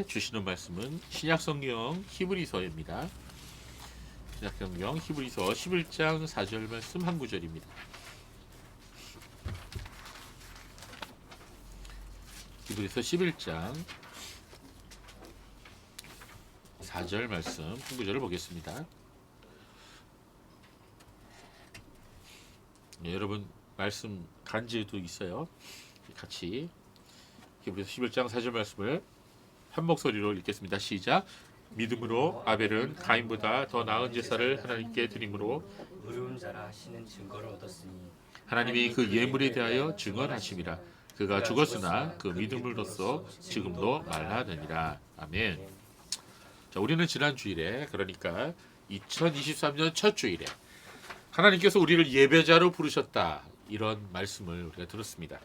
주시는 말씀은 신약성경 히브리서입니다. 신약성경 히브리서 11장 4절 말씀 한 구절입니다. 히브리서 11장 4절 말씀 한 구절을 보겠습니다. 여러분 말씀 간지도 있어요. 같이 히브리서 11장 4절 말씀을 한 목소리로 읽겠습니다. 시작. 믿음으로 아벨은 가인보다 더 나은 제사를 하나님께 드림으로 의로운 자라 하시는 증거를 얻었으니 하나님이 그 예물에 대하여 증언하심이라. 그가 죽었으나 그 믿음으로써 지금도 말하느니라. 아멘. 자, 우리는 지난 주일에, 그러니까 2023년 첫 주일에 하나님께서 우리를 예배자로 부르셨다, 이런 말씀을 우리가 들었습니다.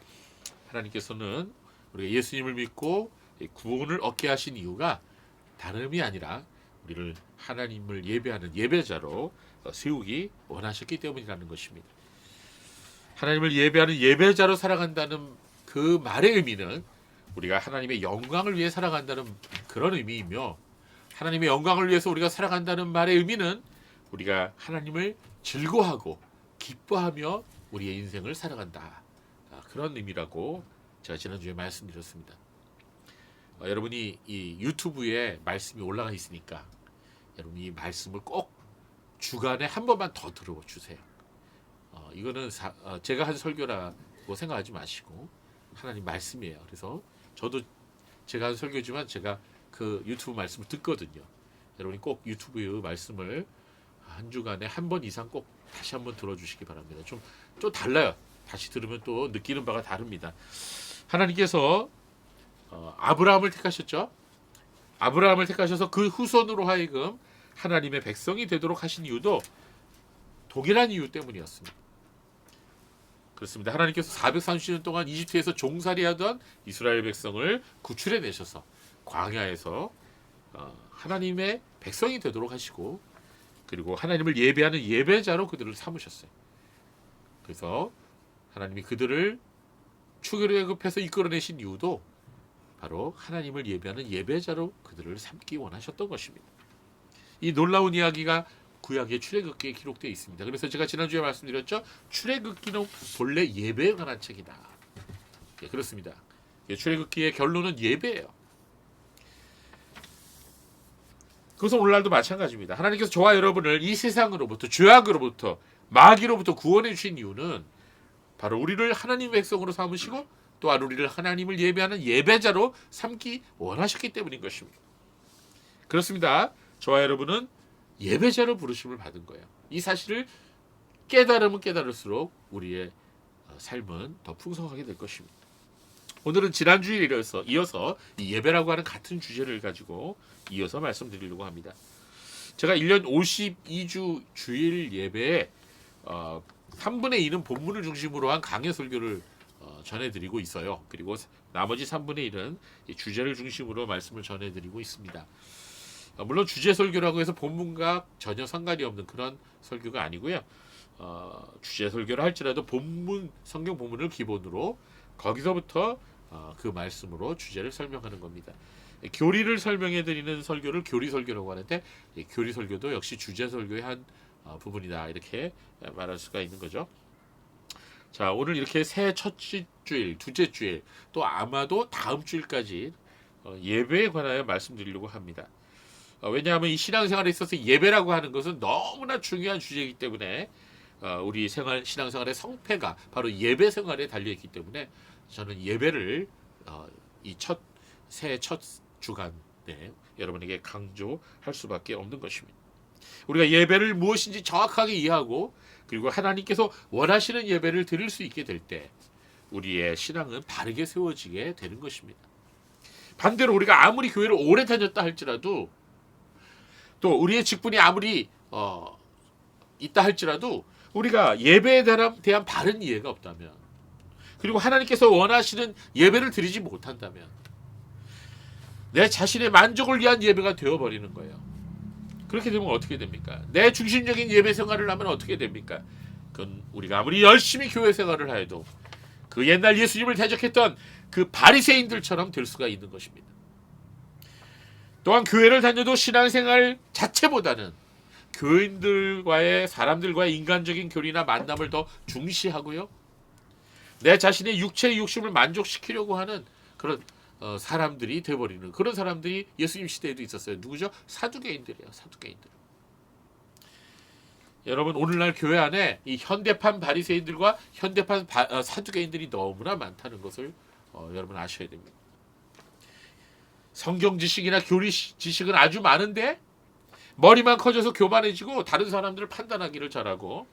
하나님께서는 우리가 예수님을 믿고 구원을 얻게 하신 이유가 다름이 아니라 우리를 하나님을 예배하는 예배자로 세우기 원하셨기 때문이라는 것입니다. 하나님을 예배하는 예배자로 살아간다는 그 말의 의미는 우리가 하나님의 영광을 위해 살아간다는 그런 의미이며, 하나님의 영광을 위해서 우리가 살아간다는 말의 의미는 우리가 하나님을 즐거워하고 기뻐하며 우리의 인생을 살아간다, 그런 의미라고 제가 지난주에 말씀드렸습니다. 여러분이 이 유튜브에 말씀이 올라가 있으니까 여러분이 이 말씀을 꼭 주간에 한 번만 더 들어주세요. 이거는 제가 한 설교라고 생각하지 마시고 하나님 말씀이에요. 그래서 저도 제가 한 설교지만 제가 그 유튜브 말씀을 듣거든요. 여러분이 꼭 유튜브의 말씀을 한 주간에 한 번 이상 꼭 다시 한번 들어주시기 바랍니다. 좀 달라요. 다시 들으면 또 느끼는 바가 다릅니다. 하나님께서 아브라함을 택하셨죠. 아브라함을 택하셔서 그 후손으로 하여금 하나님의 백성이 되도록 하신 이유도 동일한 이유 때문이었습니다. 그렇습니다. 하나님께서 430년 동안 이집트에서 종살이하던 이스라엘 백성을 구출해 내셔서 광야에서 하나님의 백성이 되도록 하시고, 그리고 하나님을 예배하는 예배자로 그들을 삼으셨어요. 그래서 하나님이 그들을 출애굽해서 이끌어내신 이유도 바로 하나님을 예배하는 예배자로 그들을 삼기 원하셨던 것입니다. 이 놀라운 이야기가 구약의 출애굽기에 기록되어 있습니다. 그래서 제가 지난주에 말씀드렸죠. 출애굽기는 본래 예배에 관한 책이다. 예, 그렇습니다. 출애굽기의 결론은 예배예요. 그것은 오늘날도 마찬가지입니다. 하나님께서 저와 여러분을 이 세상으로부터, 죄악으로부터, 마귀로부터 구원해 주신 이유는 바로 우리를 하나님의 백성으로 삼으시고 또한 우리를 하나님을 예배하는 예배자로 삼기 원하셨기 때문인 것입니다. 그렇습니다. 저와 여러분은 예배자로 부르심을 받은 거예요. 이 사실을 깨달으면 깨달을수록 우리의 삶은 더 풍성하게 될 것입니다. 오늘은 지난주에 이어서 이 예배라고 하는 같은 주제를 가지고 이어서 말씀드리려고 합니다. 제가 1년 52주 주일 예배에 3분의 2는 본문을 중심으로 한 강해 설교를 전해드리고 있어요. 그리고 나머지 3분의 1은 주제를 중심으로 말씀을 전해드리고 있습니다. 물론 주제 설교라고 해서 본문과 전혀 상관이 없는 그런 설교가 아니고요. 주제 설교를 할지라도 성경 본문을 기본으로 거기서부터 그 말씀으로 주제를 설명하는 겁니다. 교리를 설명해드리는 설교를 교리 설교라고 하는데, 교리 설교도 역시 주제 설교의 한 부분이다, 이렇게 말할 수가 있는 거죠. 자, 오늘 이렇게 새해 첫 주일, 둘째 주일, 또 아마도 다음 주일까지 예배에 관하여 말씀드리려고 합니다. 왜냐하면 이 신앙생활에 있어서 예배라고 하는 것은 너무나 중요한 주제이기 때문에 우리 신앙생활의 성패가 바로 예배 생활에 달려있기 때문에 저는 예배를 이 새해 첫 주간에 여러분에게 강조할 수밖에 없는 것입니다. 우리가 예배를 무엇인지 정확하게 이해하고, 그리고 하나님께서 원하시는 예배를 드릴 수 있게 될 때 우리의 신앙은 바르게 세워지게 되는 것입니다. 반대로 우리가 아무리 교회를 오래 다녔다 할지라도, 또 우리의 직분이 아무리 있다 할지라도 우리가 예배에 대한 바른 이해가 없다면, 그리고 하나님께서 원하시는 예배를 드리지 못한다면 내 자신의 만족을 위한 예배가 되어버리는 거예요. 그렇게 되면 어떻게 됩니까? 내 중심적인 예배 생활을 하면 어떻게 됩니까? 그건 우리가 아무리 열심히 교회 생활을 해도 그 옛날 예수님을 대적했던 그 바리새인들처럼 될 수가 있는 것입니다. 또한 교회를 다녀도 신앙생활 자체보다는 교인들과의 사람들과의 인간적인 교리나 만남을 더 중시하고요. 내 자신의 육체의 욕심을 만족시키려고 하는 그런 사람들이 되어버리는 그런 사람들이 예수님 시대에도 있었어요. 누구죠? 사두개인들이에요. 사두개인들. 여러분 오늘날 교회 안에 이 현대판 바리새인들과 현대판 사두개인들이 너무나 많다는 것을 여러분 아셔야 됩니다. 성경 지식이나 교리 지식은 아주 많은데 머리만 커져서 교만해지고 다른 사람들을 판단하기를 잘하고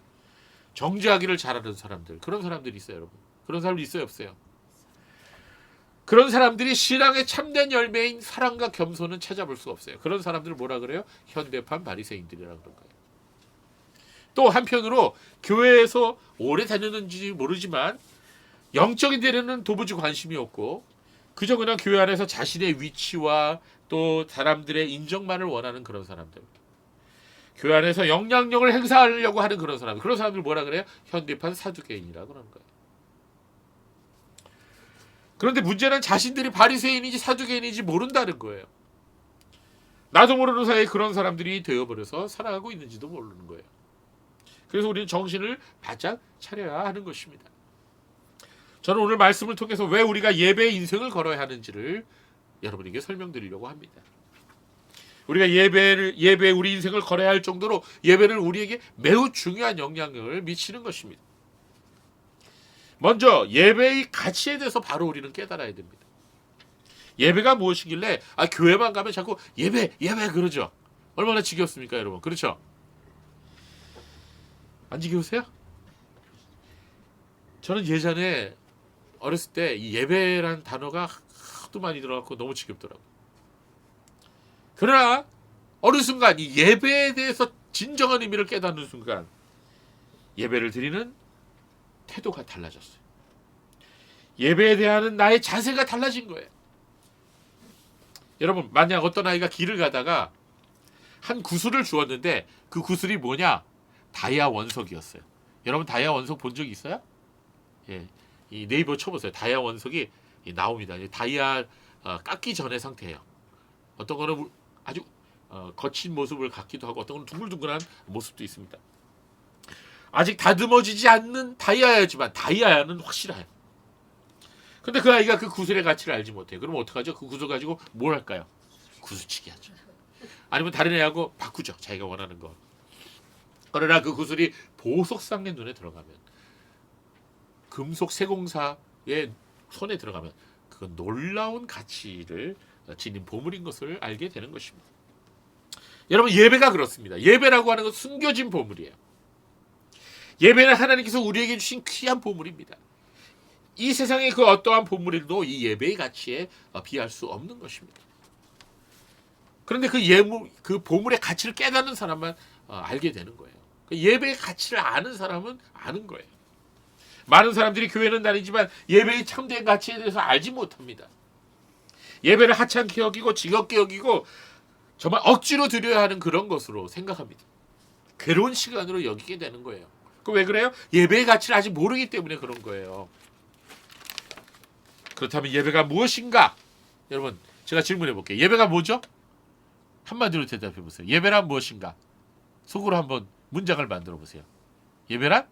정죄하기를 잘하는 사람들, 그런 사람들이 있어요. 여러분 그런 사람들 있어요 없어요? 그런 사람들이 신앙의 참된 열매인 사랑과 겸손은 찾아볼 수 없어요. 그런 사람들을 뭐라 그래요? 현대판 바리새인들이라고 그런 거예요. 또 한편으로 교회에서 오래 다녔는지 모르지만 영적인 데는 도무지 관심이 없고 그저 그냥 교회 안에서 자신의 위치와 또 사람들의 인정만을 원하는 그런 사람들, 교회 안에서 영향력을 행사하려고 하는 그런 사람들 뭐라 그래요? 현대판 사두개인이라고 그러는 거예요. 그런데 문제는 자신들이 바리새인인지 사두개인인지 모른다는 거예요. 나도 모르는 사이에 그런 사람들이 되어버려서 살아가고 있는지도 모르는 거예요. 그래서 우리는 정신을 바짝 차려야 하는 것입니다. 저는 오늘 말씀을 통해서 왜 우리가 예배의 인생을 걸어야 하는지를 여러분에게 설명드리려고 합니다. 우리가 예배에 우리 인생을 걸어야 할 정도로 예배는 우리에게 매우 중요한 영향을 미치는 것입니다. 먼저 예배의 가치에 대해서 바로 우리는 깨달아야 됩니다. 예배가 무엇이길래 교회만 가면 자꾸 예배 그러죠. 얼마나 지겹습니까 여러분? 그렇죠? 안 지겨우세요? 저는 예전에 어렸을 때 이 예배란 단어가 하도 많이 들어갖고 너무 지겹더라고요. 그러나 어느 순간 이 예배에 대해서 진정한 의미를 깨닫는 순간 예배를 드리는 태도가 달라졌어요. 예배에 대한 나의 자세가 달라진 거예요. 여러분 만약 어떤 아이가 길을 가다가 한 구슬을 주었는데 그 구슬이 뭐냐? 다이아 원석이었어요. 여러분 다이아 원석 본 적 있어요? 예, 이 네이버 쳐보세요. 다이아 원석이 나옵니다. 다이아 깎기 전의 상태예요. 어떤 거는 아주 거친 모습을 갖기도 하고 어떤 거는 둥글둥글한 모습도 있습니다. 아직 다듬어지지 않는 다이아야지만 다이아는 확실해요. 근데 그 아이가 그 구슬의 가치를 알지 못해요. 그럼 어떡하죠? 그 구슬 가지고 뭘 할까요? 구슬치기 하죠. 아니면 다른 애하고 바꾸죠. 자기가 원하는 거. 그러나 그 구슬이 보석상의 눈에 들어가면, 금속 세공사의 손에 들어가면 그건 놀라운 가치를 지닌 보물인 것을 알게 되는 것입니다. 여러분 예배가 그렇습니다. 예배라고 하는 건 숨겨진 보물이에요. 예배는 하나님께서 우리에게 주신 귀한 보물입니다. 이 세상의 그 어떠한 보물도 이 예배의 가치에 비할 수 없는 것입니다. 그런데 그 보물의 가치를 깨닫는 사람만 알게 되는 거예요. 예배의 가치를 아는 사람은 아는 거예요. 많은 사람들이 교회는 다니지만 예배의 참된 가치에 대해서 알지 못합니다. 예배를 하찮게 여기고 지겹게 여기고 정말 억지로 드려야 하는 그런 것으로 생각합니다. 괴로운 시간으로 여기게 되는 거예요. 왜 그래요? 예배의 가치를 아직 모르기 때문에 그런 거예요. 그렇다면 예배가 무엇인가? 여러분 제가 질문해 볼게요. 예배가 뭐죠? 한마디로 대답해 보세요. 예배란 무엇인가? 속으로 한번 문장을 만들어 보세요. 예배란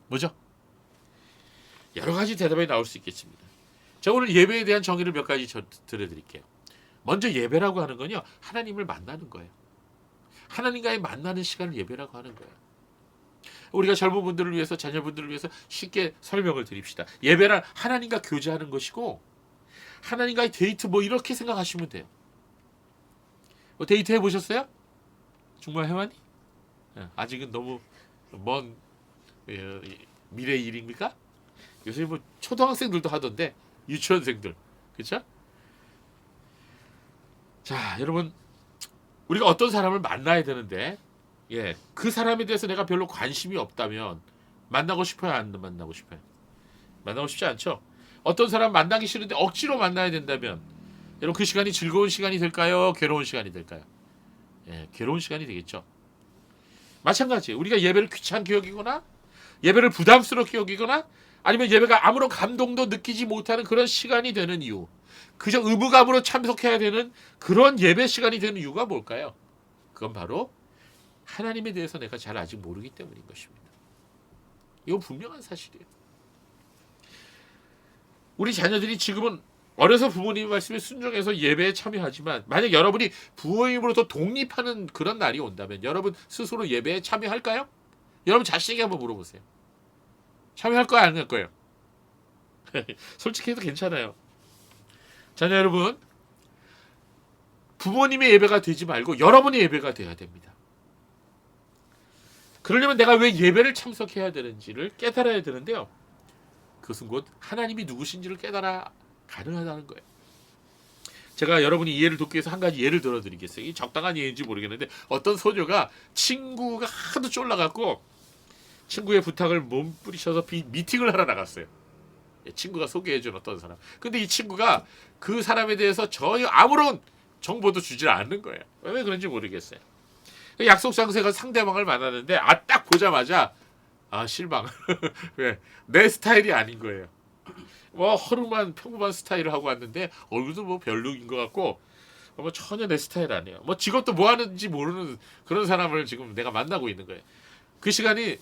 뭐죠? 여러 가지 대답이 나올 수 있겠습니다. 제가 오늘 예배에 대한 정의를 몇 가지 들려드릴게요. 먼저 예배라고 하는 건요, 하나님을 만나는 거예요. 하나님과의 만나는 시간을 예배라고 하는 거예요. 우리가 젊은 분들을 위해서, 자녀분들을 위해서 쉽게 설명을 드립시다. 예배란 하나님과 교제하는 것이고 하나님과의 데이트 이렇게 생각하시면 돼요. 데이트 해보셨어요? 정말 해왔니? 아직은 너무 먼 미래의 일입니까? 요새 초등학생들도 하던데, 유치원생들, 그렇죠? 자, 여러분 우리가 어떤 사람을 만나야 되는데, 그 사람에 대해서 내가 별로 관심이 없다면 만나고 싶어요, 안 만나고 싶어요? 만나고 싶지 않죠? 어떤 사람 만나기 싫은데 억지로 만나야 된다면, 여러분 그 시간이 즐거운 시간이 될까요? 괴로운 시간이 될까요? 괴로운 시간이 되겠죠. 마찬가지, 우리가 예배를 귀찮게 여기거나 예배를 부담스럽게 여기거나 아니면 예배가 아무런 감동도 느끼지 못하는 그런 시간이 되는 이유, 그저 의무감으로 참석해야 되는 그런 예배 시간이 되는 이유가 뭘까요? 그건 바로 하나님에 대해서 내가 잘 아직 모르기 때문인 것입니다. 이건 분명한 사실이에요. 우리 자녀들이 지금은 어려서 부모님 말씀에 순종해서 예배에 참여하지만 만약 여러분이 부모님으로부터 독립하는 그런 날이 온다면 여러분 스스로 예배에 참여할까요? 여러분 자신에게 한번 물어보세요. 참여할 거야 안 할 거예요? 솔직히 해도 괜찮아요. 자녀 여러분, 부모님의 예배가 되지 말고 여러분의 예배가 돼야 됩니다. 그러려면 내가 왜 예배를 참석해야 되는지를 깨달아야 되는데요. 그것은 곧 하나님이 누구신지를 깨달아 가능하다는 거예요. 제가 여러분이 이해를 돕기 위해서 한 가지 예를 들어드리겠어요. 이 적당한 예인지 모르겠는데 어떤 소녀가 친구가 하도 쫄라갖고 친구의 부탁을 몸부리쳐서 미팅을 하러 나갔어요. 친구가 소개해준 어떤 사람. 근데 이 친구가 그 사람에 대해서 전혀 아무런 정보도 주질 않는 거예요. 왜 그런지 모르겠어요. 약속 장소에 상대방을 만났는데 딱 보자마자 실망. 왜? 내 스타일이 아닌 거예요. 뭐 허름한 평범한 스타일을 하고 왔는데 얼굴도 뭐 별로인 것 같고 뭐 전혀 내 스타일 아니에요. 뭐 직업도 뭐 하는지 모르는 그런 사람을 지금 내가 만나고 있는 거예요. 그 시간이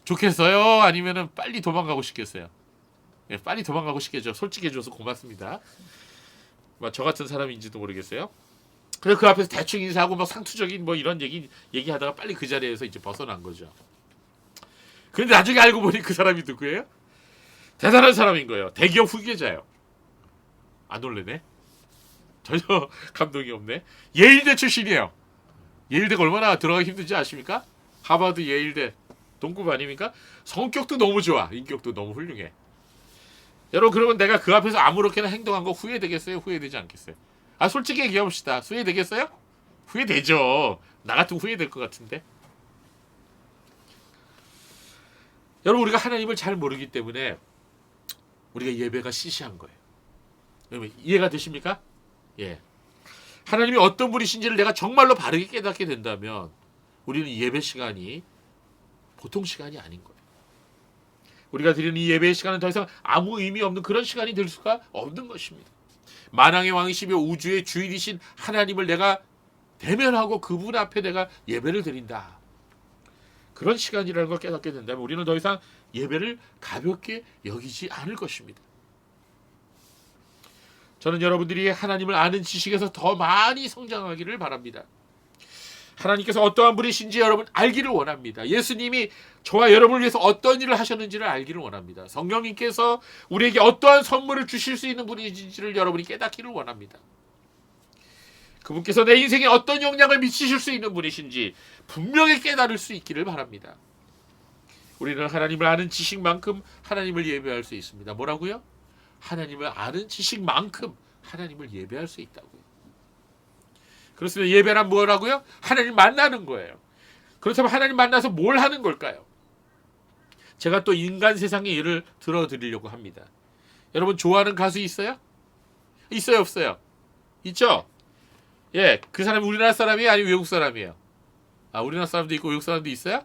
좋겠어요? 아니면은 빨리 도망가고 싶겠어요? 예, 빨리 도망가고 싶겠죠. 솔직해줘서 고맙습니다. 뭐 저 같은 사람인지도 모르겠어요. 그래서 그 앞에서 대충 인사하고 뭐 상투적인 뭐 이런 얘기하다가 빨리 그 자리에서 이제 벗어난 거죠. 그런데 나중에 알고 보니 그 사람이 누구예요? 대단한 사람인 거예요. 대기업 후계자예요. 안 놀래네? 전혀 감동이 없네. 예일대 출신이에요. 예일대가 얼마나 들어가기 힘든지 아십니까? 하버드 예일대 동급 아닙니까? 성격도 너무 좋아. 인격도 너무 훌륭해. 여러분 그러면 내가 그 앞에서 아무렇게나 행동한 거 후회되겠어요? 후회되지 않겠어요? 솔직히 얘기해봅시다. 후회되겠어요? 후회되죠. 나 같으면 후회될 것 같은데. 여러분 우리가 하나님을 잘 모르기 때문에 우리가 예배가 시시한 거예요. 여러분 이해가 되십니까? 예. 하나님이 어떤 분이신지를 내가 정말로 바르게 깨닫게 된다면 우리는 예배 시간이 보통 시간이 아닌 거예요. 우리가 드리는 이 예배의 시간은 더 이상 아무 의미 없는 그런 시간이 될 수가 없는 것입니다. 만왕의 왕이시며 우주의 주인이신 하나님을 내가 대면하고 그분 앞에 내가 예배를 드린다. 그런 시간이라는 걸 깨닫게 된다면 우리는 더 이상 예배를 가볍게 여기지 않을 것입니다. 저는 여러분들이 하나님을 아는 지식에서 더 많이 성장하기를 바랍니다. 하나님께서 어떠한 분이신지 여러분 알기를 원합니다. 예수님이 저와 여러분을 위해서 어떤 일을 하셨는지를 알기를 원합니다. 성령님께서 우리에게 어떠한 선물을 주실 수 있는 분이신지를 여러분이 깨닫기를 원합니다. 그분께서 내 인생에 어떤 영향을 미치실 수 있는 분이신지 분명히 깨달을 수 있기를 바랍니다. 우리는 하나님을 아는 지식만큼 하나님을 예배할 수 있습니다. 뭐라고요? 하나님을 아는 지식만큼 하나님을 예배할 수 있다고요. 그렇습니다. 예배란 뭐라고요? 하나님 만나는 거예요. 그렇다면 하나님 만나서 뭘 하는 걸까요? 제가 또 인간 세상의 예를 들어드리려고 합니다. 여러분 좋아하는 가수 있어요? 있어요 없어요? 있죠? 예, 그 사람이 우리나라 사람이에요? 아니면 외국 사람이에요? 우리나라 사람도 있고 외국 사람도 있어요?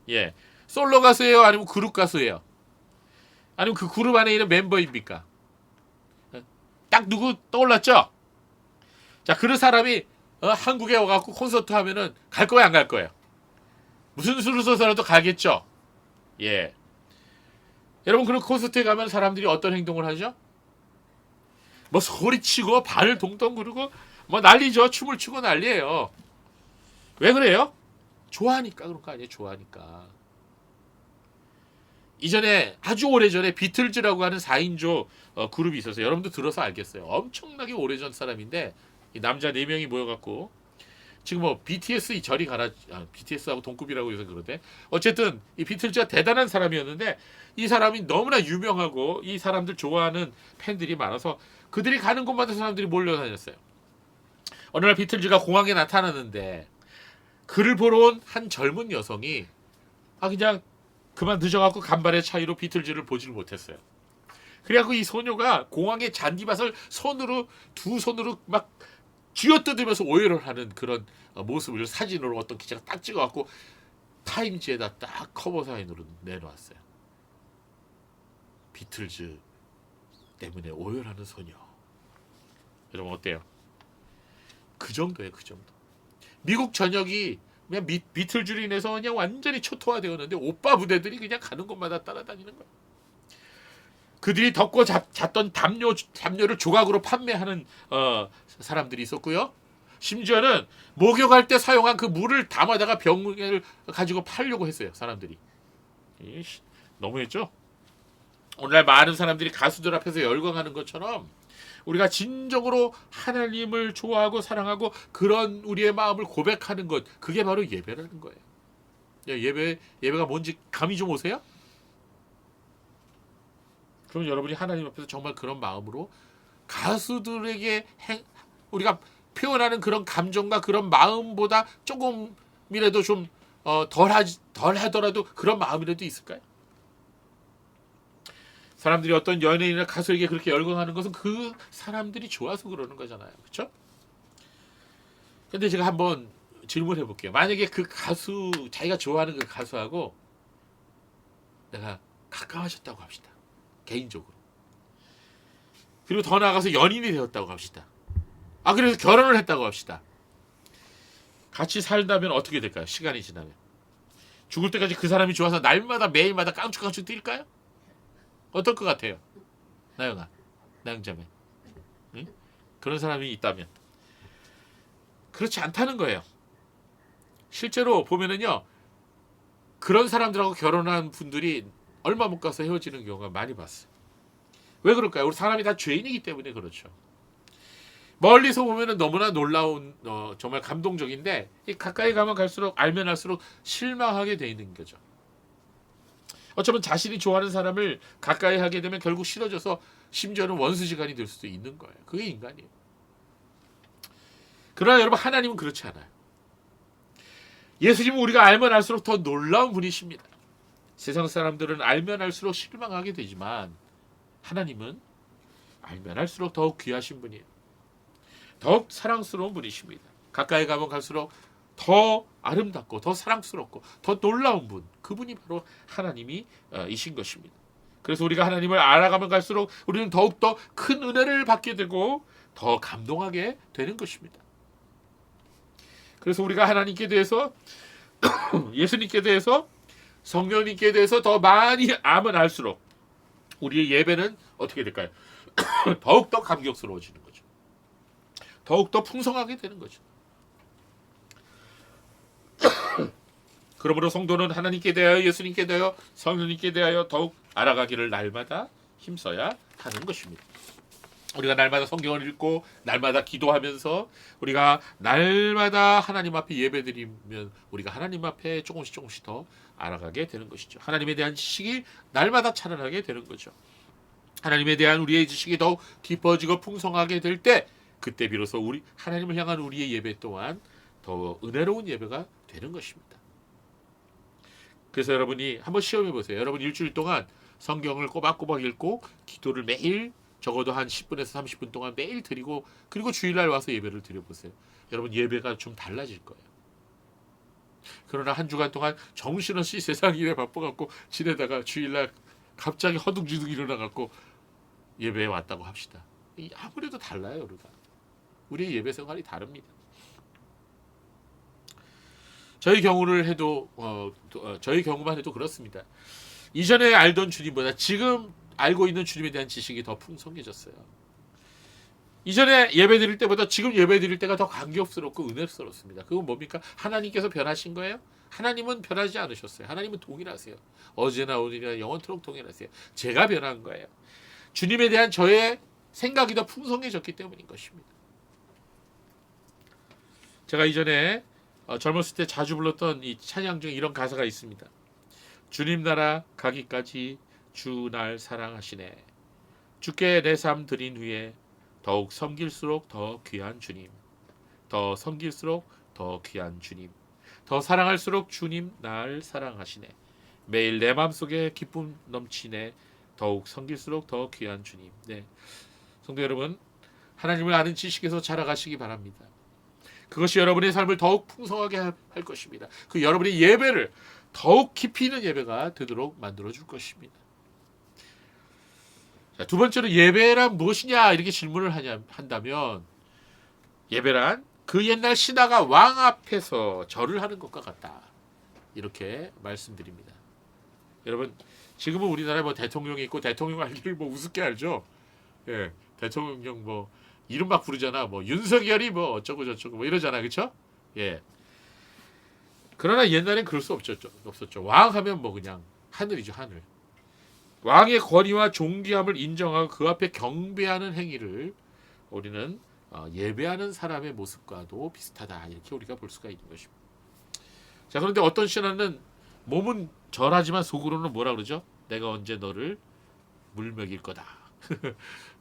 예, 솔로 가수예요? 아니면 그룹 가수예요? 아니면 그 그룹 안에 있는 멤버입니까? 딱 누구 떠올랐죠? 자, 그 사람이 한국에 와갖고 콘서트 하면은 갈 거야 안 갈 거예요? 무슨 수를 써서라도 가겠죠? 예. 여러분 그런 콘서트에 가면 사람들이 어떤 행동을 하죠? 뭐 소리치고 발을 동동 구르고 뭐 난리죠. 춤을 추고 난리예요. 왜 그래요? 좋아하니까 그런 거 아니에요. 좋아하니까. 이전에 아주 오래전에 비틀즈라고 하는 4인조 그룹이 있었어요. 여러분도 들어서 알겠어요. 엄청나게 오래전 사람인데 이 남자 4명이 모여갖고 지금 뭐 BTS 저리 가라 BTS하고 동급이라고 해서 그러대. 어쨌든 이 비틀즈가 대단한 사람이었는데 이 사람이 너무나 유명하고 이 사람들 좋아하는 팬들이 많아서 그들이 가는 곳마다 사람들이 몰려다녔어요. 어느 날 비틀즈가 공항에 나타났는데 그를 보러 온 한 젊은 여성이 그냥 그만 늦어갖고 간발의 차이로 비틀즈를 보지를 못했어요. 그래갖고 이 소녀가 공항의 잔디밭을 두 손으로 막 쥐어뜯으면서 오해를 하는 그런 모습을 사진으로 어떤 기자가 딱 찍어갖고 타임지에다 딱 커버 사인으로 내놓았어요. 비틀즈 때문에 오열하는 소녀. 여러분 어때요? 그 정도예요, 그 정도. 미국 전역이 그냥 비틀즈로 인해서 그냥 완전히 초토화되었는데 오빠 부대들이 그냥 가는 곳마다 따라다니는 거예요. 그들이 덮고 잤던 담요를 조각으로 판매하는 사람들이 있었고요. 심지어는 목욕할 때 사용한 그 물을 담아다가 병을 가지고 팔려고 했어요, 사람들이. 너무했죠? 오늘날 많은 사람들이 가수들 앞에서 열광하는 것처럼 우리가 진정으로 하나님을 좋아하고 사랑하고 그런 우리의 마음을 고백하는 것, 그게 바로 예배라는 거예요. 예배가 뭔지 감이 좀 오세요? 그럼 여러분이 하나님 앞에서 정말 그런 마음으로 가수들에게 우리가 표현하는 그런 감정과 그런 마음보다 조금이라도 좀 덜 하더라도 그런 마음이라도 있을까요? 사람들이 어떤 연예인이나 가수에게 그렇게 열광하는 것은 그 사람들이 좋아서 그러는 거잖아요. 그렇죠? 근데 제가 한번 질문해 볼게요. 만약에 그 가수, 자기가 좋아하는 그 가수하고 내가 가까워졌다고 합시다. 개인적으로. 그리고 더 나아가서 연인이 되었다고 합시다. 그래서 결혼을 했다고 합시다. 같이 살다면 어떻게 될까요? 시간이 지나면. 죽을 때까지 그 사람이 좋아서 날마다 매일마다 깡충깡충 뛸까요? 어떨 것 같아요? 나영아, 나영자매. 응? 그런 사람이 있다면. 그렇지 않다는 거예요. 실제로 보면은요, 그런 사람들하고 결혼한 분들이 얼마 못 가서 헤어지는 경우가 많이 봤어요. 왜 그럴까요? 우리 사람이 다 죄인이기 때문에 그렇죠. 멀리서 보면은 너무나 놀라운 정말 감동적인데 가까이 가면 갈수록 알면 할수록 실망하게 돼 있는 거죠. 어쩌면 자신이 좋아하는 사람을 가까이 하게 되면 결국 싫어져서 심지어는 원수지간이 될 수도 있는 거예요. 그게 인간이에요. 그러나 여러분, 하나님은 그렇지 않아요. 예수님은 우리가 알면 알수록 더 놀라운 분이십니다. 세상 사람들은 알면 알수록 실망하게 되지만 하나님은 알면 알수록 더욱 귀하신 분이에요. 더욱 사랑스러운 분이십니다. 가까이 가면 갈수록 더 아름답고 더 사랑스럽고 더 놀라운 분, 그분이 바로 하나님이 이신 것입니다. 그래서 우리가 하나님을 알아가면 갈수록 우리는 더욱더 큰 은혜를 받게 되고 더 감동하게 되는 것입니다. 그래서 우리가 하나님께 대해서 예수님께 대해서 성령님께 대해서 더 많이 알면 알수록 우리의 예배는 어떻게 될까요? 더욱더 감격스러워지는 거죠. 더욱더 풍성하게 되는 거죠. 그러므로 성도는 하나님께 대하여 예수님께 대하여 성령님께 대하여 더욱 알아가기를 날마다 힘써야 하는 것입니다. 우리가 날마다 성경을 읽고 날마다 기도하면서 우리가 날마다 하나님 앞에 예배드리면 우리가 하나님 앞에 조금씩 더 알아가게 되는 것이죠. 하나님에 대한 지식이 날마다 차련하게 되는 거죠. 하나님에 대한 우리의 지식이 더욱 깊어지고 풍성하게 될 때 그때 비로소 우리 하나님을 향한 우리의 예배 또한 더 은혜로운 예배가 되는 것입니다. 그래서 여러분이 한번 시험해 보세요. 여러분 일주일 동안 성경을 꼬박꼬박 읽고 기도를 매일 적어도 한 10분에서 30분 동안 매일 드리고 그리고 주일날 와서 예배를 드려보세요. 여러분 예배가 좀 달라질 거예요. 그러나 한 주간 동안 정신없이 세상 일에 바빠갖고 지내다가 주일날 갑자기 허둥지둥 일어나갖고 예배에 왔다고 합시다. 아무래도 달라요, 우리가. 우리의 예배 생활이 다릅니다. 저희 경우를 해도 저희 경우만 해도 그렇습니다. 이전에 알던 주님보다 지금 알고 있는 주님에 대한 지식이 더 풍성해졌어요. 이전에 예배 드릴 때보다 지금 예배 드릴 때가 더 감격스럽고 은혜스럽습니다. 그건 뭡니까? 하나님께서 변하신 거예요? 하나님은 변하지 않으셨어요. 하나님은 동일하세요. 어제나 오늘이나 영원토록 동일하세요. 제가 변한 거예요. 주님에 대한 저의 생각이 더 풍성해졌기 때문인 것입니다. 제가 이전에 젊었을 때 자주 불렀던 이 찬양 중에 이런 가사가 있습니다. 주님 나라 가기까지 주 날 사랑하시네. 주께 내 삶 드린 후에 더욱 섬길수록 더 귀한 주님. 더 섬길수록 더 귀한 주님. 더 사랑할수록 주님 날 사랑하시네. 매일 내 마음속에 기쁨 넘치네. 더욱 섬길수록 더 귀한 주님. 네, 성도 여러분, 하나님을 아는 지식에서 자라가시기 바랍니다. 그것이 여러분의 삶을 더욱 풍성하게 할 것입니다. 그 여러분의 예배를 더욱 깊이 있는 예배가 되도록 만들어줄 것입니다. 자, 두 번째로 예배란 무엇이냐 이렇게 질문을 한다면 예배란 그 옛날 신하가 왕 앞에서 절을 하는 것과 같다. 이렇게 말씀드립니다. 여러분 지금은 우리나라에 뭐 대통령이 있고 대통령 알기를 뭐 우습게 알죠. 예, 대통령 뭐 이름 막 부르잖아. 뭐 윤석열이 뭐 어쩌고 저쩌고 뭐 이러잖아, 그렇죠? 예. 그러나 옛날엔 그럴 수 없었죠. 왕 하면 뭐 그냥 하늘이죠, 하늘. 왕의 권위와 존귀함을 인정하고 그 앞에 경배하는 행위를 우리는 예배하는 사람의 모습과도 비슷하다 이렇게 우리가 볼 수가 있는 것입니다. 자, 그런데 어떤 신하는 몸은 절하지만 속으로는 뭐라 그러죠? 내가 언제 너를 물먹일 거다.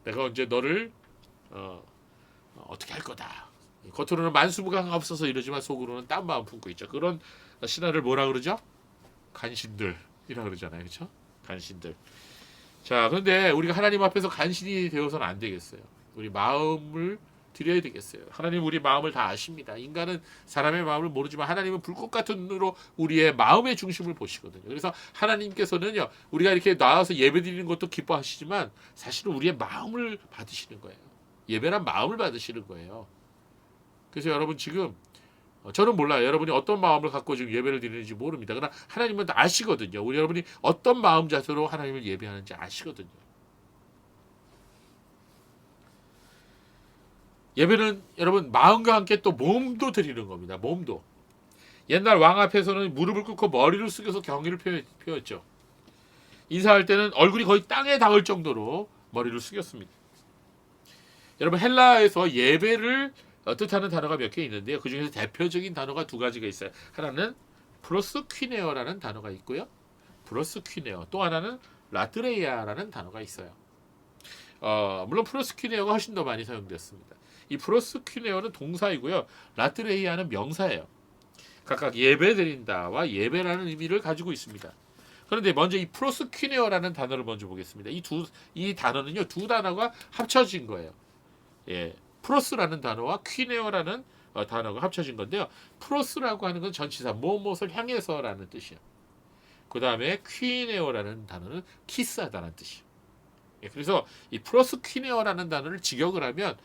내가 언제 너를 어떻게 할 거다. 겉으로는 만수무강 없어서 이러지만 속으로는 딴 마음 품고 있죠. 그런 신하를 뭐라 그러죠? 간신들이라 그러잖아요, 그렇죠? 간신들. 자, 그런데 우리가 하나님 앞에서 간신이 되어서는 안 되겠어요. 우리 마음을 드려야 되겠어요. 하나님 우리 마음을 다 아십니다. 인간은 사람의 마음을 모르지만 하나님은 불꽃 같은 눈으로 우리의 마음의 중심을 보시거든요. 그래서 하나님께서는요, 우리가 이렇게 나와서 예배드리는 것도 기뻐하시지만 사실은 우리의 마음을 받으시는 거예요. 예배란 마음을 받으시는 거예요. 그래서 여러분 지금 저는 몰라요. 여러분이 어떤 마음을 갖고 지금 예배를 드리는지 모릅니다. 그러나 하나님은 아시거든요. 우리 여러분이 어떤 마음 자세로 하나님을 예배하는지 아시거든요. 예배는 여러분 마음과 함께 또 몸도 드리는 겁니다. 몸도. 옛날 왕 앞에서는 무릎을 꿇고 머리를 숙여서 경의를 표했죠. 인사할 때는 얼굴이 거의 땅에 닿을 정도로 머리를 숙였습니다. 여러분 헬라에서 예배를 뜻하는 단어가 몇 개 있는데요. 그 중에서 대표적인 단어가 두 가지가 있어요. 하나는 프로스퀴네어라는 단어가 있고요. 프로스퀴네어. 또 하나는 라트레이아라는 단어가 있어요. 물론 프로스퀴네어가 훨씬 더 많이 사용되었습니다. 이 프로스퀴네어는 동사이고요. 라트레이아는 명사예요. 각각 예배 드린다와 예배라는 의미를 가지고 있습니다. 그런데 먼저 이 프로스퀴네어라는 단어를 먼저 보겠습니다. 이 단어는요, 두 단어가 합쳐진 거예요. 예. 프로스라는 단어와 퀴네어라는 단어가 합쳐진 건데요. 프로스라고 하는 건 전치사 무엇을 향해서라는 뜻이에요. 그 다음에 퀴네어라는 단어는 키스하다는 뜻이에요. 예, 그래서 이 프로스 퀴네어라는 단어를 직역을 하면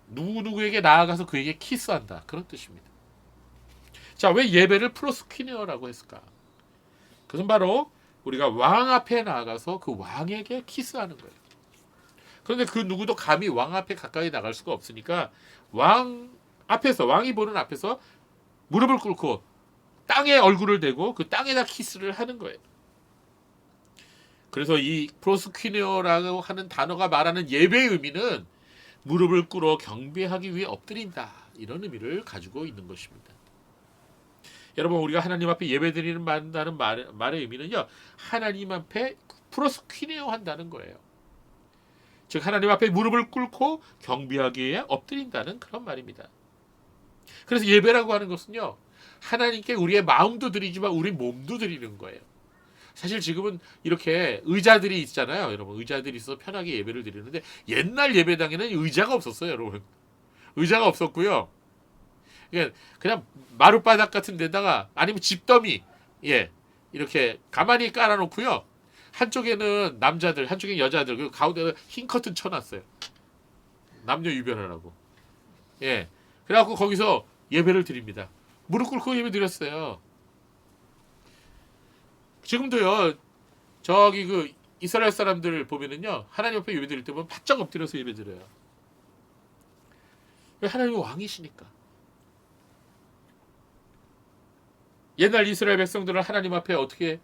누구에게 나아가서 그에게 키스한다 그런 뜻입니다. 자, 왜 예배를 프로스 퀴네어라고 했을까? 그것은 바로 우리가 왕 앞에 나아가서 그 왕에게 키스하는 거예요. 그런데 그 누구도 감히 왕 앞에 가까이 나갈 수가 없으니까 왕 앞에서, 왕이 보는 앞에서 무릎을 꿇고 땅에 얼굴을 대고 그 땅에다 키스를 하는 거예요. 그래서 이 프로스퀴네어라고 하는 단어가 말하는 예배의 의미는 무릎을 꿇어 경배하기 위해 엎드린다 이런 의미를 가지고 있는 것입니다. 여러분 우리가 하나님 앞에 예배드리는 말의 의미는요, 하나님 앞에 프로스퀴네어 한다는 거예요. 즉 하나님 앞에 무릎을 꿇고 경배하기 위해 엎드린다는 그런 말입니다. 그래서 예배라고 하는 것은요, 하나님께 우리의 마음도 드리지만 우리 몸도 드리는 거예요. 사실 지금은 이렇게 의자들이 있잖아요. 여러분 의자들이 있어서 편하게 예배를 드리는데 옛날 예배당에는 의자가 없었어요. 여러분 의자가 없었고요. 그냥 마룻바닥 같은 데다가 아니면 집더미 이렇게 가만히 깔아놓고요. 한쪽에는 남자들, 한쪽에는 여자들, 그리고 가운데는 흰 커튼 쳐놨어요. 남녀 유별하라고. 예. 그래갖고 거기서 예배를 드립니다. 무릎 꿇고 예배 드렸어요. 지금도요. 저기 그 이스라엘 사람들 보면은요. 하나님 앞에 예배 드릴 때 보면 바짝 엎드려서 예배 드려요. 왜? 하나님이 왕이시니까. 옛날 이스라엘 백성들은 하나님 앞에 어떻게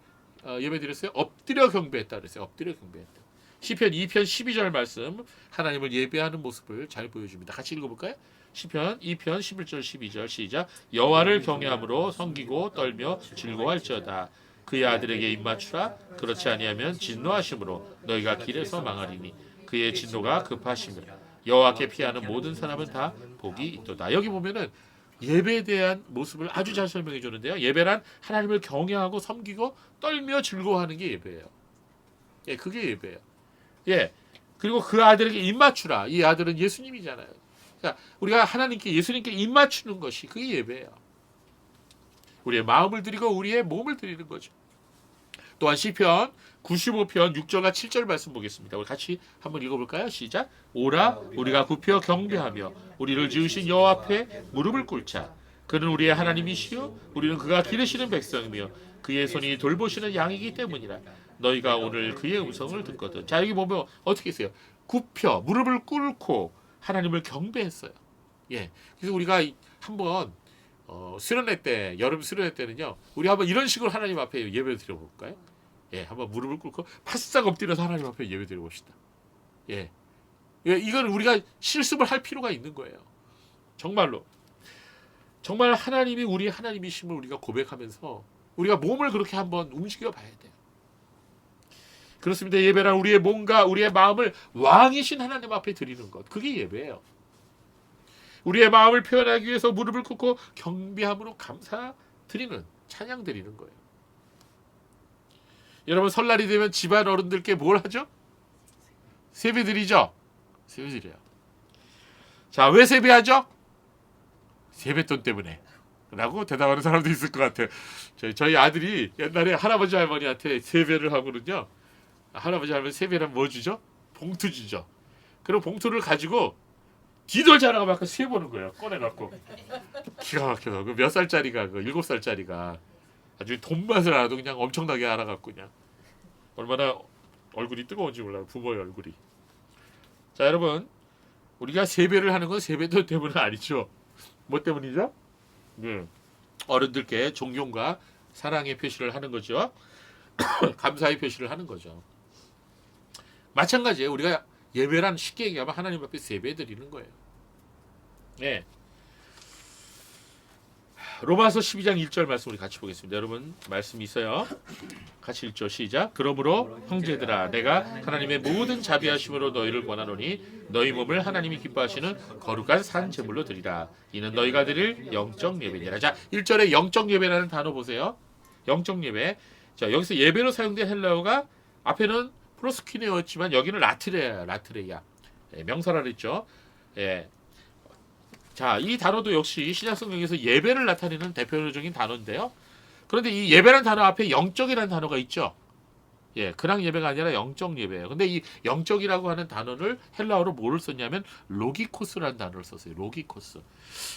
예배 드렸어요? 엎드려 경배했다 그랬어요. 엎드려 경배했다. 시편 2편 12절 말씀 하나님을 예배하는 모습을 잘 보여줍니다. 같이 읽어볼까요? 시편 2편 11절 12절 시작. 여호와를 경외함으로 섬기고 떨며 즐거워할지어다. 그의 아들에게 입맞추라. 그렇지 아니하면 진노하심으로 너희가 길에서 망하리니 그의 진노가 급하심이라. 여호와께 피하는 모든 사람은 다 복이 있도다. 여기 보면은 예배에 대한 모습을 아주 잘 설명해 주는데요. 예배란 하나님을 경외하고 섬기고 떨며 즐거워하는 게 예배예요. 예, 그게 예배예요. 예. 그리고 그 아들에게 입맞추라. 이 아들은 예수님이잖아요. 자, 우리가 하나님께 예수님께 입맞추는 것이 그게 예배예요. 우리의 마음을 드리고 우리의 몸을 드리는 거죠. 또한 시편 95편 6절과 7절 말씀 보겠습니다. 우리 같이 한번 읽어볼까요? 시작. 오라 우리가 굽혀 경배하며 우리를 지으신 여호와 앞에 무릎을 꿇자. 그는 우리의 하나님이시요 우리는 그가 기르시는 백성이며 그의 손이 돌보시는 양이기 때문이라. 너희가 오늘 그의 음성을 듣거든. 자, 여기 보면 어떻게 했어요? 굽혀 무릎을 꿇고 하나님을 경배했어요. 예. 그래서 우리가 한번 수련회 때, 여름 수련회 때는요, 우리 한번 이런 식으로 하나님 앞에 예배 드려볼까요? 예, 한번 무릎을 꿇고 바싹 엎드려서 하나님 앞에 예배 드려봅시다. 예. 예, 이건 우리가 실습을 할 필요가 있는 거예요. 정말로. 정말 하나님이 우리 하나님이심을 우리가 고백하면서 우리가 몸을 그렇게 한번 움직여 봐야 돼요. 그렇습니다. 예배란 우리의 몸과 우리의 마음을 왕이신 하나님 앞에 드리는 것. 그게 예배예요. 우리의 마음을 표현하기 위해서 무릎을 꿇고 경배함으로 감사 드리는, 찬양 드리는 거예요. 여러분, 설날이 되면 집안 어른들께 뭘 하죠? 세배 드리죠? 세배 드려요. 자, 왜 세배하죠? 세뱃돈 때문에 라고 대답하는 사람도 있을 것 같아요. 저희 아들이 옛날에 할아버지 할머니한테 세배를 하고는요, 할아버지 할머니 세배는 뭐 주죠? 봉투 주죠. 그럼 봉투를 가지고 뒤돌 자라가 막 세보는 거예요. 꺼내갖고. 기가 막혀서. 그 몇 살짜리가, 그 7살짜리가 아주 돈맛을 알아도 그냥 엄청나게 알아갖고 그냥 얼마나 얼굴이 뜨거운지 몰라요. 부모의 얼굴이. 자, 여러분, 우리가 세배를 하는 건 세뱃돈 때문은 아니죠. 뭐 때문이죠? 어른들께 존경과 사랑의 표시를 하는 거죠. 감사의 표시를 하는 거죠. 마찬가지예요. 우리가 예배란 쉽게 얘기하면 하나님 앞에 세배 드리는 거예요. 네. 로마서 12장 1절 말씀 우리 같이 보겠습니다. 여러분 말씀 있어요. 같이 읽죠. 시작. 그러므로 형제들아 내가 하나님의 모든 자비하심으로 너희를 권하노니 너희 몸을 하나님이 기뻐하시는 거룩한 산 제물로 드리라. 이는 너희가 드릴 영적 예배니라. 자, 1절에 영적 예배라는 단어 보세요. 영적 예배. 자, 여기서 예배로 사용된 헬라어가 앞에는 프로스키네였지만 여기는 라트레야. 예, 명사라고 했죠. 예. 자, 이 단어도 역시 신약성경에서 예배를 나타내는 대표적인 단어인데요. 그런데 이 예배라는 단어 앞에 영적이라는 단어가 있죠. 예, 그냥 예배가 아니라 영적 예배예요. 근데 이 영적이라고 하는 단어를 헬라어로 뭐를 썼냐면 로기코스라는 단어를 썼어요. 로기코스.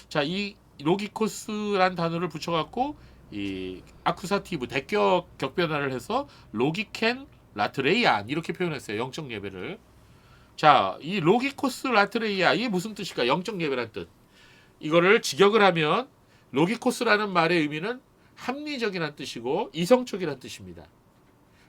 자, 이 로기코스라는 단어를 붙여갖고 이 아쿠사티브 대격 격변화를 해서 로기켄 라트레이안 이렇게 표현했어요. 영적 예배를. 자, 이 로기코스 라트레이아 이게 무슨 뜻일까? 영적 예배란 뜻. 이거를 직역을 하면 로기코스라는 말의 의미는 합리적이라는 뜻이고 이성적이라는 뜻입니다.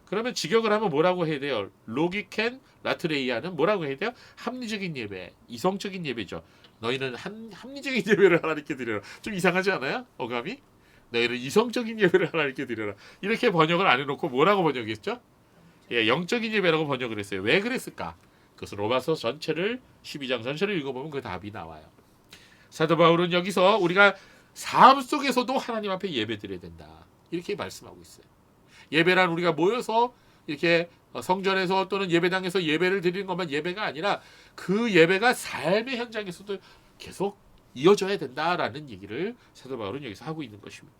그러면 직역을 하면 뭐라고 해야 돼요? 로기켄 라트레이아는 뭐라고 해야 돼요? 합리적인 예배, 이성적인 예배죠. 너희는 합리적인 예배를 하나님께 드려라. 좀 이상하지 않아요? 어감이? 너희는 이성적인 예배를 하나님께 드려라. 이렇게 번역을 안 해놓고 뭐라고 번역했죠? 예, 영적인 예배라고 번역을 했어요. 왜 그랬을까? 그래서 로마서 전체를 12장 전체를 읽어보면 그 답이 나와요. 사도 바울은 여기서 우리가 삶 속에서도 하나님 앞에 예배 드려야 된다. 이렇게 말씀하고 있어요. 예배란 우리가 모여서 이렇게 성전에서 또는 예배당에서 예배를 드리는 것만 예배가 아니라 그 예배가 삶의 현장에서도 계속 이어져야 된다라는 얘기를 사도 바울은 여기서 하고 있는 것입니다.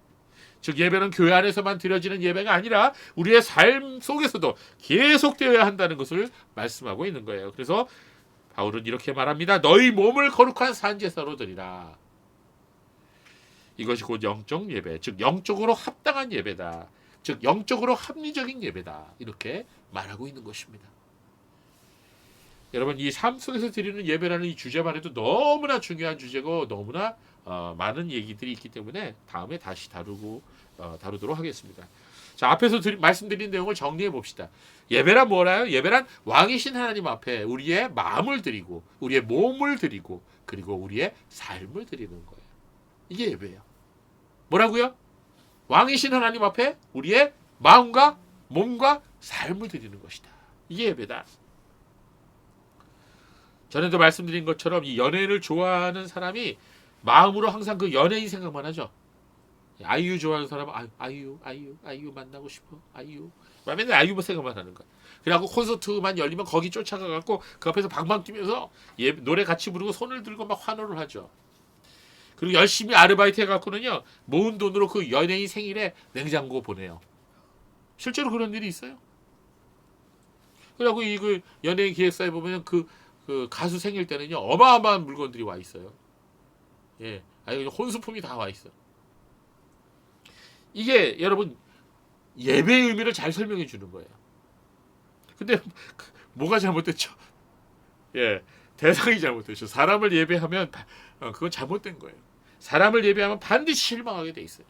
즉 예배는 교회 안에서만 드려지는 예배가 아니라 우리의 삶 속에서도 계속되어야 한다는 것을 말씀하고 있는 거예요. 그래서 바울은 이렇게 말합니다. 너희 몸을 거룩한 산제사로 드리라. 이것이 곧 영적 예배, 즉 영적으로 합당한 예배다. 즉 영적으로 합리적인 예배다. 이렇게 말하고 있는 것입니다. 여러분, 이 삶 속에서 드리는 예배라는 이 주제만 해도 너무나 중요한 주제고 너무나 많은 얘기들이 있기 때문에 다음에 다시 다루도록 하겠습니다. 자, 앞에서 말씀드린 내용을 정리해 봅시다. 예배란 뭐라요? 예배란 왕이신 하나님 앞에 우리의 마음을 드리고 우리의 몸을 드리고 그리고 우리의 삶을 드리는 거예요. 이게 예배예요. 뭐라고요? 왕이신 하나님 앞에 우리의 마음과 몸과 삶을 드리는 것이다. 이게 예배다. 전에도 말씀드린 것처럼 이 연예인을 좋아하는 사람이 마음으로 항상 그 연예인 생각만 하죠. 아이유 좋아하는 사람은 아이유 만나고 싶어. 아이유. 맨날 아이유 생각만 하는 거야. 그래갖고 콘서트만 열리면 거기 쫓아가갖고 그 앞에서 방방 뛰면서 노래 같이 부르고 손을 들고 막 환호를 하죠. 그리고 열심히 아르바이트 해갖고는요 모은 돈으로 그 연예인 생일에 냉장고 보내요. 실제로 그런 일이 있어요. 그리고 이 연예인 기획사에 보면 그 가수 생일 때는요 어마어마한 물건들이 와 있어요. 예, 아니 혼수품이 다 와 있어. 이게 여러분 예배의 의미를 잘 설명해 주는 거예요. 근데 뭐가 잘못됐죠? 예, 대상이 잘못됐죠. 사람을 예배하면 그건 잘못된 거예요. 사람을 예배하면 반드시 실망하게 돼 있어요.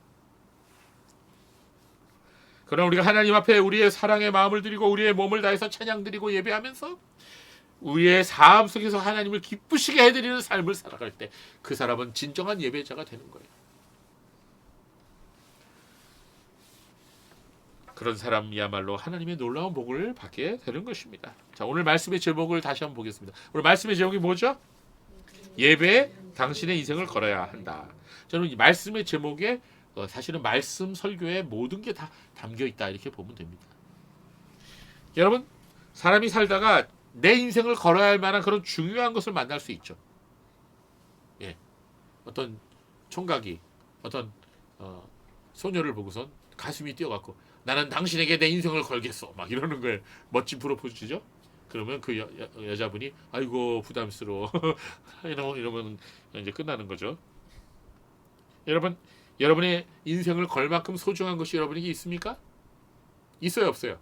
그러나 우리가 하나님 앞에 우리의 사랑의 마음을 드리고 우리의 몸을 다해서 찬양 드리고 예배하면서 우리의 삶 속에서 하나님을 기쁘시게 해드리는 삶을 살아갈 때 그 사람은 진정한 예배자가 되는 거예요. 그런 사람이야말로 하나님의 놀라운 복을 받게 되는 것입니다. 자, 오늘 말씀의 제목을 다시 한번 보겠습니다. 오늘 말씀의 제목이 뭐죠? 예배에 당신의 인생을 걸어야 한다. 저는 이 말씀의 제목에 사실은 말씀 설교의 모든 게 다 담겨 있다 이렇게 보면 됩니다. 여러분, 사람이 살다가 내 인생을 걸어야 할 만한 그런 중요한 것을 만날 수 있죠. 예, 어떤 총각이 어떤 소녀를 보고선 가슴이 뛰어갖고 나는 당신에게 내 인생을 걸겠어 막 이러는 거예요. 멋진 프로포즈죠. 그러면 그 여자분이 아이고 부담스러워 이러면 이제 끝나는 거죠. 여러분, 여러분의 인생을 걸 만큼 소중한 것이 여러분에게 있습니까? 있어요, 없어요?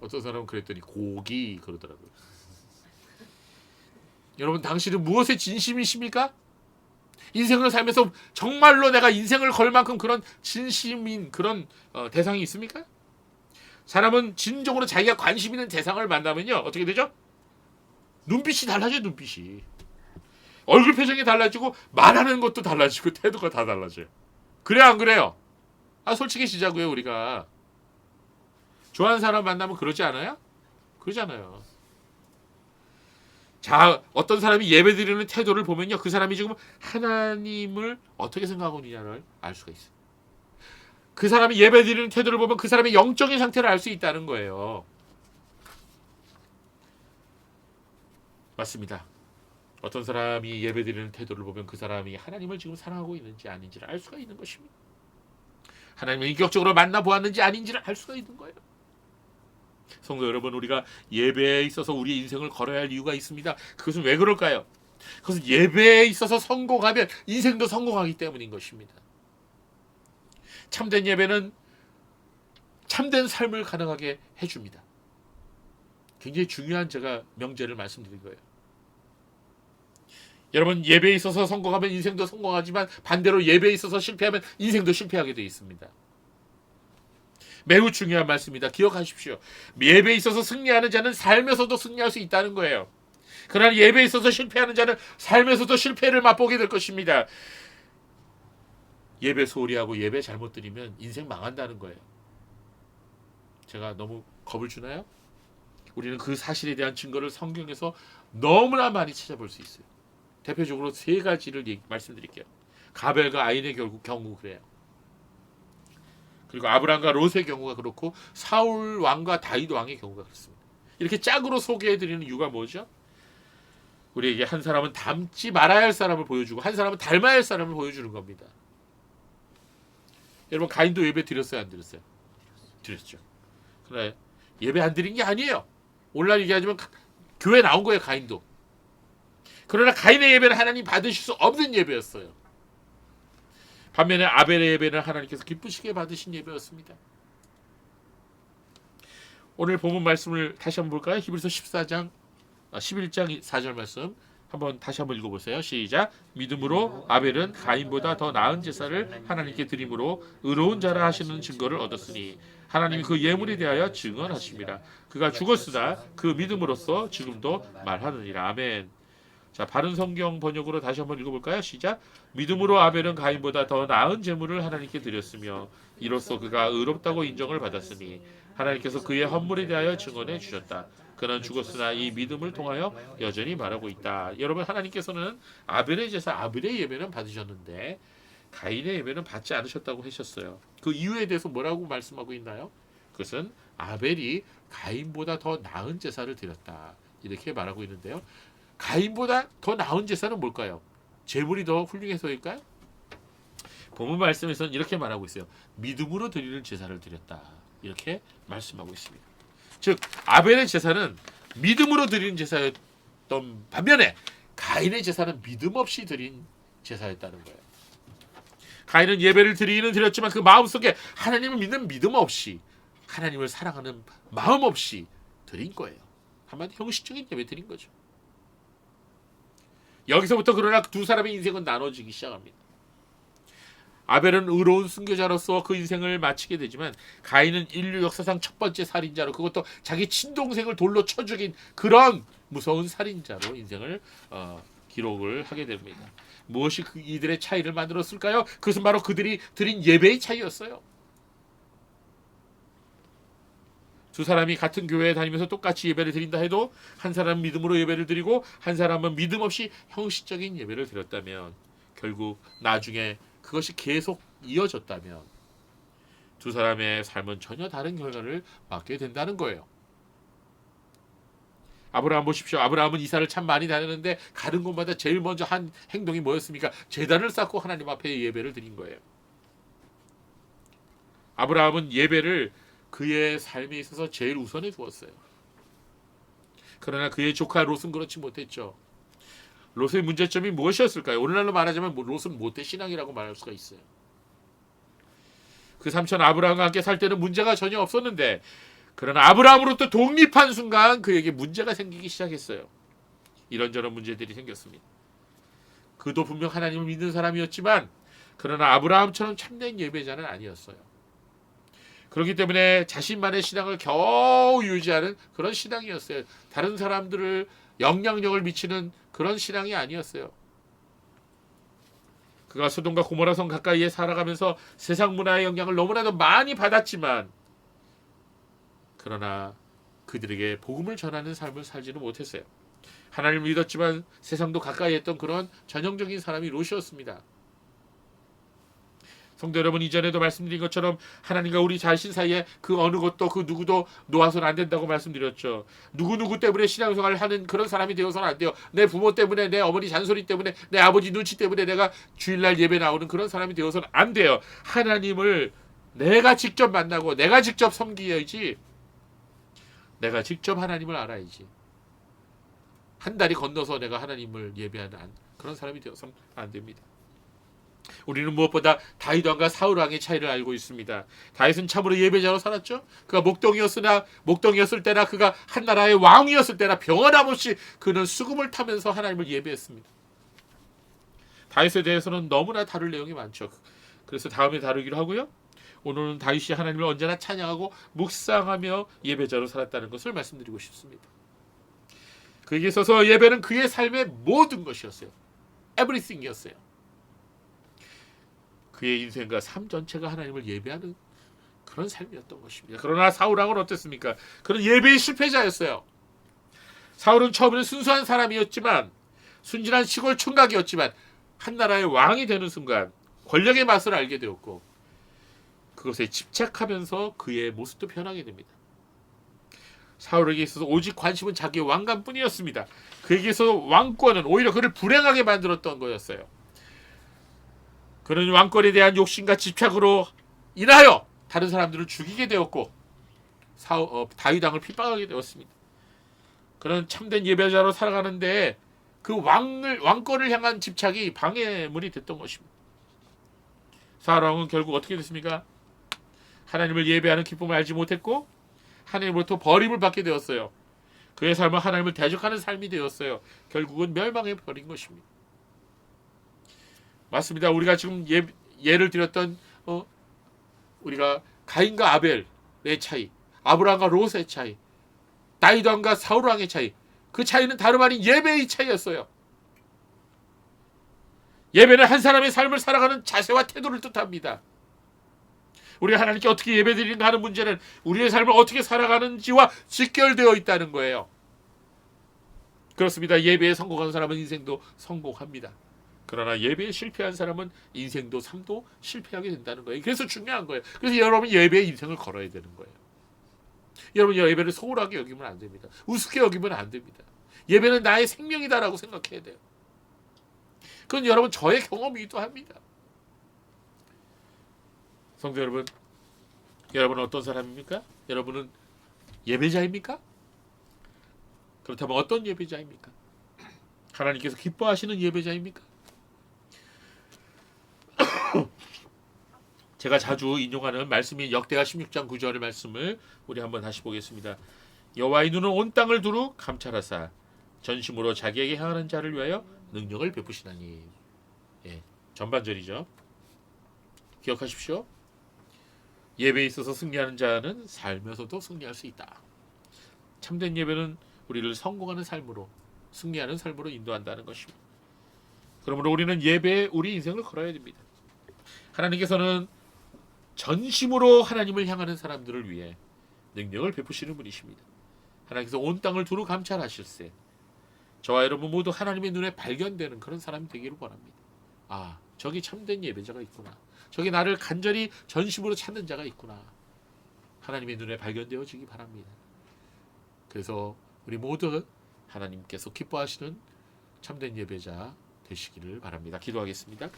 어떤 사람은 그랬더니 고기 그러더라고요. 여러분, 당신은 무엇에 진심이십니까? 인생을 살면서 정말로 내가 인생을 걸 만큼 그런 진심인 그런 대상이 있습니까? 사람은 진정으로 자기가 관심 있는 대상을 만나면요 어떻게 되죠? 눈빛이 달라져요. 눈빛이 얼굴 표정이 달라지고 말하는 것도 달라지고 태도가 다 달라져요. 그래 안 그래요? 솔직해지자고요. 우리가 좋아하는 사람 만나면 그러지 않아요? 그러잖아요. 자, 어떤 사람이 예배드리는 태도를 보면요 그 사람이 지금 하나님을 어떻게 생각하고 있느냐를 알 수가 있어요. 그 사람이 예배드리는 태도를 보면 그 사람의 영적인 상태를 알 수 있다는 거예요. 맞습니다. 어떤 사람이 예배드리는 태도를 보면 그 사람이 하나님을 지금 사랑하고 있는지 아닌지를 알 수가 있는 것입니다. 하나님을 인격적으로 만나보았는지 아닌지를 알 수가 있는 거예요. 성도 여러분, 우리가 예배에 있어서 우리의 인생을 걸어야 할 이유가 있습니다. 그것은 왜 그럴까요? 그것은 예배에 있어서 성공하면 인생도 성공하기 때문인 것입니다. 참된 예배는 참된 삶을 가능하게 해줍니다. 굉장히 중요한 제가 명제를 말씀드린 거예요. 여러분, 예배에 있어서 성공하면 인생도 성공하지만 반대로 예배에 있어서 실패하면 인생도 실패하게 되어 있습니다. 매우 중요한 말씀입니다. 기억하십시오. 예배에 있어서 승리하는 자는 삶에서도 승리할 수 있다는 거예요. 그러나 예배에 있어서 실패하는 자는 삶에서도 실패를 맛보게 될 것입니다. 예배 소홀히하고 예배 잘못 드리면 인생 망한다는 거예요. 제가 너무 겁을 주나요? 우리는 그 사실에 대한 증거를 성경에서 너무나 많이 찾아볼 수 있어요. 대표적으로 세 가지를 말씀드릴게요. 가벨과 아인의 경우 그래요. 그리고 아브람과 롯의 경우가 그렇고 사울 왕과 다윗 왕의 경우가 그렇습니다. 이렇게 짝으로 소개해드리는 이유가 뭐죠? 우리에게 한 사람은 닮지 말아야 할 사람을 보여주고 한 사람은 닮아야 할 사람을 보여주는 겁니다. 여러분, 가인도 예배 드렸어요, 안 드렸어요? 드렸죠. 그래, 예배 안 드린 게 아니에요. 오늘날 얘기하지만 교회 나온 거예요, 가인도. 그러나 가인의 예배는 하나님 받으실 수 없는 예배였어요. 반면에 아벨의 예배는 하나님께서 기쁘시게 받으신 예배였습니다. 오늘 본문 말씀을 다시 한번 볼까요? 히브리서 11장 4절 말씀 한번 다시 한번 읽어보세요. 시작. 믿음으로 아벨은 가인보다 더 나은 제사를 하나님께 드림으로 의로운 자라 하시는 증거를 얻었으니 하나님이 그 예물에 대하여 증언하십니다. 그가 죽었으나 그 믿음으로써 지금도 말하느니라. 아멘. 자, 바른 성경 번역으로 다시 한번 읽어볼까요? 시작. 믿음으로 아벨은 가인보다 더 나은 제물을 하나님께 드렸으며 이로써 그가 의롭다고 인정을 받았으니 하나님께서 그의 헌물에 대하여 증언해 주셨다. 그는 죽었으나 이 믿음을 통하여 여전히 말하고 있다. 여러분, 하나님께서는 아벨의 제사, 아벨의 예배는 받으셨는데 가인의 예배는 받지 않으셨다고 하셨어요. 그 이유에 대해서 뭐라고 말씀하고 있나요? 그것은 아벨이 가인보다 더 나은 제사를 드렸다. 이렇게 말하고 있는데요. 가인보다 더 나은 제사는 뭘까요? 제물이 더 훌륭해서일까요? 본문 말씀에서는 이렇게 말하고 있어요. 믿음으로 드리는 제사를 드렸다. 이렇게 말씀하고 있습니다. 즉 아벨의 제사는 믿음으로 드리는 제사였던 반면에 가인의 제사는 믿음 없이 드린 제사였다는 거예요. 가인은 예배를 드리기는 드렸지만 그 마음속에 하나님을 믿는 믿음 없이 하나님을 사랑하는 마음 없이 드린 거예요. 한마디 형식적인 예배 드린 거죠. 여기서부터 그러나 두 사람의 인생은 나눠지기 시작합니다. 아벨은 의로운 순교자로서 그 인생을 마치게 되지만 가인은 인류 역사상 첫 번째 살인자로, 그것도 자기 친동생을 돌로 쳐 죽인 그런 무서운 살인자로 인생을 기록을 하게 됩니다. 무엇이 이들의 차이를 만들었을까요? 그것은 바로 그들이 드린 예배의 차이였어요. 두 사람이 같은 교회에 다니면서 똑같이 예배를 드린다 해도 한 사람은 믿음으로 예배를 드리고 한 사람은 믿음 없이 형식적인 예배를 드렸다면, 결국 나중에 그것이 계속 이어졌다면 두 사람의 삶은 전혀 다른 결과를 맞게 된다는 거예요. 아브라함 보십시오. 아브라함은 이사를 참 많이 다녔는데 가는 곳마다 제일 먼저 한 행동이 뭐였습니까? 제단을 쌓고 하나님 앞에 예배를 드린 거예요. 아브라함은 예배를 그의 삶에 있어서 제일 우선에 두었어요. 그러나 그의 조카 롯은 그렇지 못했죠. 롯의 문제점이 무엇이었을까요? 오늘날로 말하자면 롯은 모태 신앙이라고 말할 수가 있어요. 그 삼촌 아브라함과 함께 살 때는 문제가 전혀 없었는데, 그러나 아브라함으로부터 독립한 순간 그에게 문제가 생기기 시작했어요. 이런저런 문제들이 생겼습니다. 그도 분명 하나님을 믿는 사람이었지만 그러나 아브라함처럼 참된 예배자는 아니었어요. 그렇기 때문에 자신만의 신앙을 겨우 유지하는 그런 신앙이었어요. 다른 사람들을 영향력을 미치는 그런 신앙이 아니었어요. 그가 소돔과 고모라 성 가까이에 살아가면서 세상 문화의 영향을 너무나도 많이 받았지만 그러나 그들에게 복음을 전하는 삶을 살지는 못했어요. 하나님을 믿었지만 세상도 가까이 했던 그런 전형적인 사람이 롯이었습니다. 성도 여러분, 이전에도 말씀드린 것처럼 하나님과 우리 자신 사이에 그 어느 것도 그 누구도 놓아서는 안 된다고 말씀드렸죠. 누구 때문에 신앙생활을 하는 그런 사람이 되어서는 안 돼요. 내 부모 때문에, 내 어머니 잔소리 때문에, 내 아버지 눈치 때문에 내가 주일날 예배 나오는 그런 사람이 되어서는 안 돼요. 하나님을 내가 직접 만나고 내가 직접 섬겨야지. 내가 직접 하나님을 알아야지. 한 다리 건너서 내가 하나님을 예배하는 그런 사람이 되어서는 안 됩니다. 우리는 무엇보다 다윗 왕과 사울 왕의 차이를 알고 있습니다. 다윗은 참으로 예배자로 살았죠. 그가 목동이었을 때나 그가 한 나라의 왕이었을 때나 병원함 없이 그는 수금을 타면서 하나님을 예배했습니다. 다윗에 대해서는 너무나 다룰 내용이 많죠. 그래서 다음에 다루기로 하고요. 오늘은 다윗이 하나님을 언제나 찬양하고 묵상하며 예배자로 살았다는 것을 말씀드리고 싶습니다. 그에게 있어서 예배는 그의 삶의 모든 것이었어요. Everything이었어요. 그의 인생과 삶 전체가 하나님을 예배하는 그런 삶이었던 것입니다. 그러나 사울왕은 어땠습니까? 그는 예배의 실패자였어요. 사울은 처음에는 순수한 사람이었지만, 순진한 시골 총각이었지만 한 나라의 왕이 되는 순간 권력의 맛을 알게 되었고 그것에 집착하면서 그의 모습도 변하게 됩니다. 사울에게 있어서 오직 관심은 자기의 왕관뿐이었습니다. 그에게 있어서 왕권은 오히려 그를 불행하게 만들었던 거였어요. 그는 왕권에 대한 욕심과 집착으로 인하여 다른 사람들을 죽이게 되었고 다윗 왕을 핍박하게 되었습니다. 그는 참된 예배자로 살아가는데 그 왕권을 향한 집착이 방해물이 됐던 것입니다. 사울 왕은 결국 어떻게 됐습니까? 하나님을 예배하는 기쁨을 알지 못했고 하나님으로부터 버림을 받게 되었어요. 그의 삶은 하나님을 대적하는 삶이 되었어요. 결국은 멸망해 버린 것입니다. 맞습니다. 우리가 지금 예를 드렸던 우리가 가인과 아벨의 차이, 아브라함과 롯의 차이, 다윗 왕과 사울 왕의 차이, 그 차이는 다름 아닌 예배의 차이였어요. 예배는 한 사람의 삶을 살아가는 자세와 태도를 뜻합니다. 우리가 하나님께 어떻게 예배드리는가 하는 문제는 우리의 삶을 어떻게 살아가는지와 직결되어 있다는 거예요. 그렇습니다. 예배에 성공한 사람은 인생도 성공합니다. 그러나 예배에 실패한 사람은 인생도 삶도 실패하게 된다는 거예요. 그래서 중요한 거예요. 그래서 여러분 예배의 인생을 걸어야 되는 거예요. 여러분 예배를 소홀하게 여기면 안 됩니다. 우습게 여기면 안 됩니다. 예배는 나의 생명이다라고 생각해야 돼요. 그건 여러분 저의 경험이기도 합니다. 성도 여러분, 여러분은 어떤 사람입니까? 여러분은 예배자입니까? 그렇다면 어떤 예배자입니까? 하나님께서 기뻐하시는 예배자입니까? 제가 자주 인용하는 말씀인 역대하 16장 9절의 말씀을 우리 한번 다시 보겠습니다. 여호와의 눈은 온 땅을 두루 감찰하사 전심으로 자기에게 향하는 자를 위하여 능력을 베푸시나니. 예, 전반절이죠. 기억하십시오. 예배에 있어서 승리하는 자는 살면서도 승리할 수 있다. 참된 예배는 우리를 성공하는 삶으로, 승리하는 삶으로 인도한다는 것입니다. 그러므로 우리는 예배에 우리 인생을 걸어야 됩니다. 하나님께서는 전심으로 하나님을 향하는 사람들을 위해 능력을 베푸시는 분이십니다. 하나님께서 온 땅을 두루 감찰하실세 저와 여러분 모두 하나님의 눈에 발견되는 그런 사람이 되기를 원합니다. 아, 저기 참된 예배자가 있구나. 저기 나를 간절히 전심으로 찾는 자가 있구나. 하나님의 눈에 발견되어지기 바랍니다. 그래서 우리 모두 하나님께서 기뻐하시는 참된 예배자 되시기를 바랍니다. 기도하겠습니다.